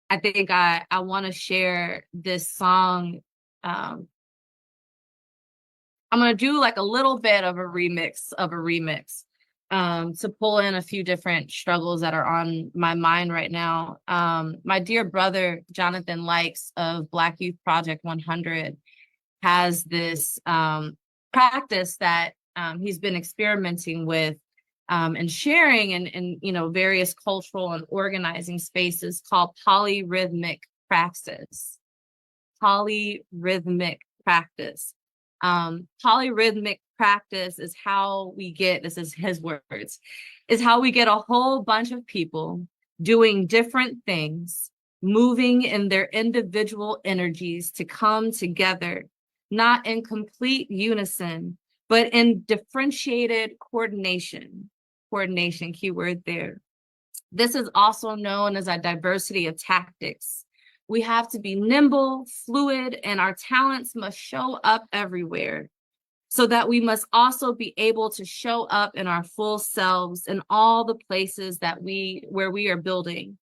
I think I want to share this song. I'm going to do like a little bit of a remix to pull in a few different struggles that are on my mind right now. My dear brother, Jonathan Likes of Black Youth Project 100 has this practice that he's been experimenting with and sharing in various cultural and organizing spaces called polyrhythmic praxis. Polyrhythmic practice. Polyrhythmic practice is how we get, this is his words, is how we get a whole bunch of people doing different things, moving in their individual energies to come together, not in complete unison, but in differentiated coordination. Coordination, keyword there. This is also known as a diversity of tactics. We have to be nimble, fluid, and our talents must show up everywhere, so that we must also be able to show up in our full selves in all the places where we are building.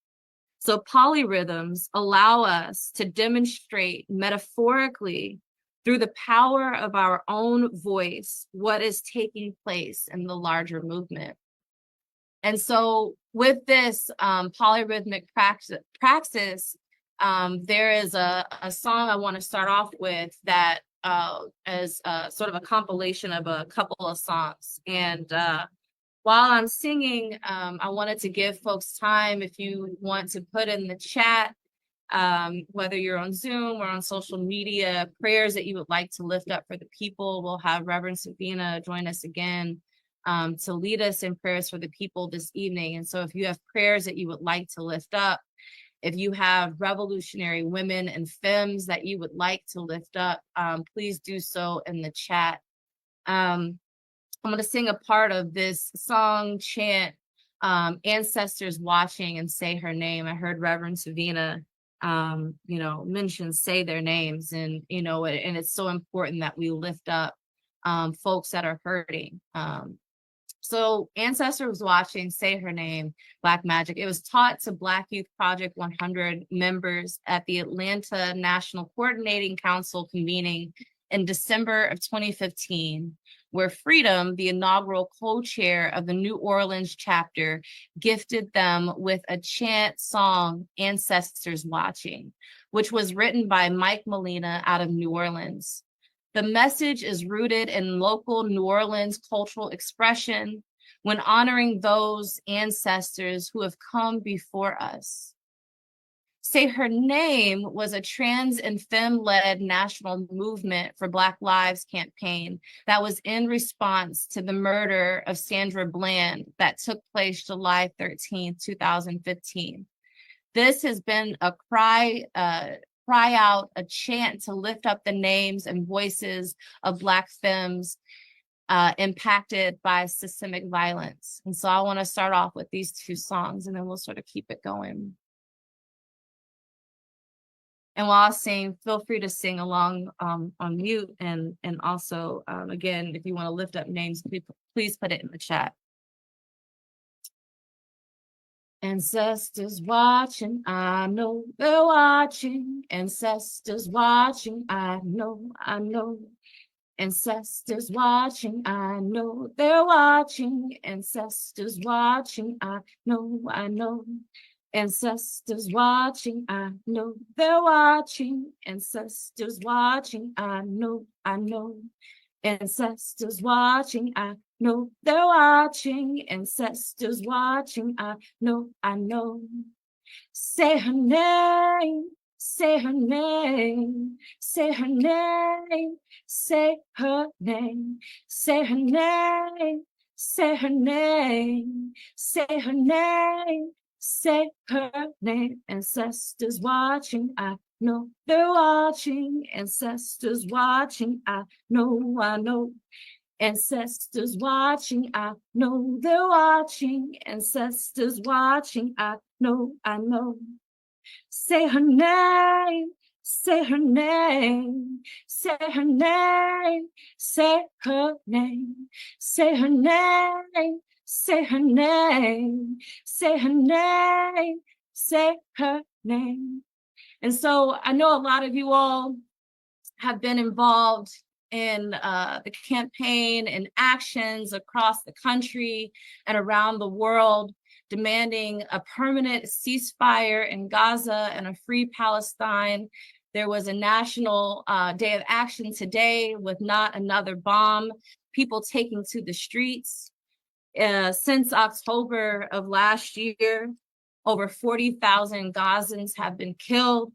So polyrhythms allow us to demonstrate metaphorically through the power of our own voice what is taking place in the larger movement. And so with this polyrhythmic praxis, there is a song I want to start off with that is sort of a compilation of a couple of songs. And while I'm singing, I wanted to give folks time, if you want to put in the chat, whether you're on Zoom or on social media, prayers that you would like to lift up for the people. We'll have Reverend Sabina join us again to lead us in prayers for the people this evening. And so if you have prayers that you would like to lift up, if you have revolutionary women and femmes that you would like to lift up, please do so in the chat. I'm going to sing a part of this song chant, Ancestors Watching, and Say Her Name. I heard Reverend Savina, mention say their names, and, and it's so important that we lift up folks that are hurting. So Ancestor was watching, Say Her Name, Black Magic. It was taught to Black Youth Project 100 members at the Atlanta National Coordinating Council convening in December of 2015, where Freedom, the inaugural co-chair of the New Orleans chapter, gifted them with a chant song, Ancestors Watching, which was written by Mike Molina out of New Orleans. The message is rooted in local New Orleans cultural expression when honoring those ancestors who have come before us. Say Her Name was a trans and femme-led national movement for Black Lives campaign that was in response to the murder of Sandra Bland that took place July 13, 2015. This has been a cry out, a chant to lift up the names and voices of Black femmes impacted by systemic violence. And so I want to start off with these two songs, and then we'll sort of keep it going. And while I sing, feel free to sing along on mute, and also, again, if you want to lift up names, please put it in the chat. Ancestors watching, I know they're watching. Ancestors watching, I know. Ancestors watching, I know they're watching. Ancestors watching, I know. Ancestors watching, I know they're watching. Ancestors watching, I know. Ancestors watching, I know they're watching. Ancestors watching, I know. Say her name, say her name, say her name, say her name, say her name, say her name, say her name, say her name. Ancestors watching, I know they're watching. Ancestors watching, I know. Ancestors watching, I know they're watching. Ancestors watching, I know. Say her name, say her name, say her name, say her name, say her name, say her name, say her name, say her name. And so I know a lot of you all have been involved in the campaign and actions across the country and around the world, demanding a permanent ceasefire in Gaza and a free Palestine. There was a national day of action today with Not Another Bomb, people taking to the streets. Since October of last year, over 40,000 Gazans have been killed.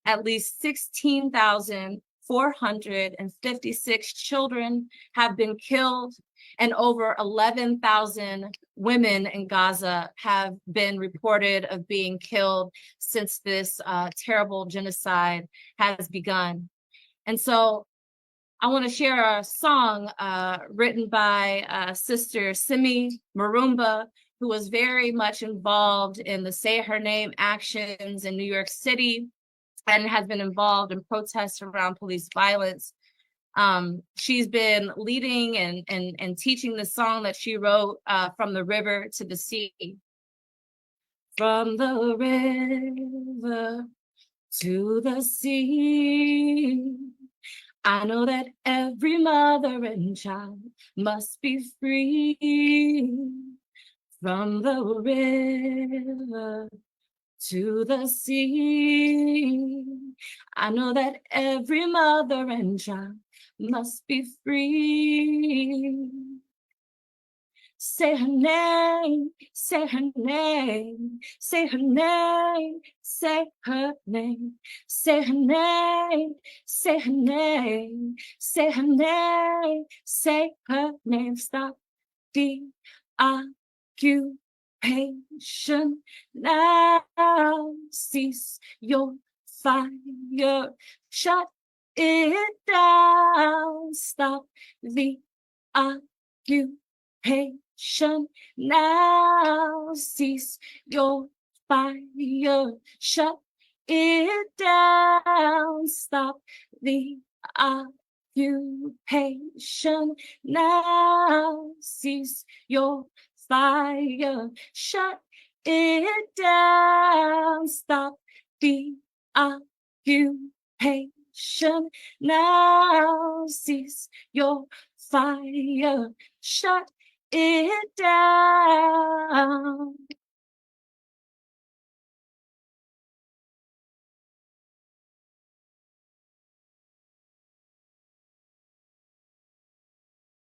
At least 16,456 children have been killed, and over 11,000 women in Gaza have been reported of being killed since this terrible genocide has begun. And so I want to share a song written by Sister Simi Marumba, who was very much involved in the Say Her Name actions in New York City and has been involved in protests around police violence. She's been leading and teaching the song that she wrote, From the River to the Sea. From the river to the sea, I know that every mother and child must be free. From the river to the sea, I know that every mother and child must be free. Say her name, say her name, say her name, say her name, say her name, say her name, say her name, say her name. Stop the occupation now. Cease your fire. Shut it down. Stop the occupation now. Cease your fire. Shut it down. Stop the occupation now. Cease your fire. Shut it down. Stop the occupation now. Cease your fire. Shut it down.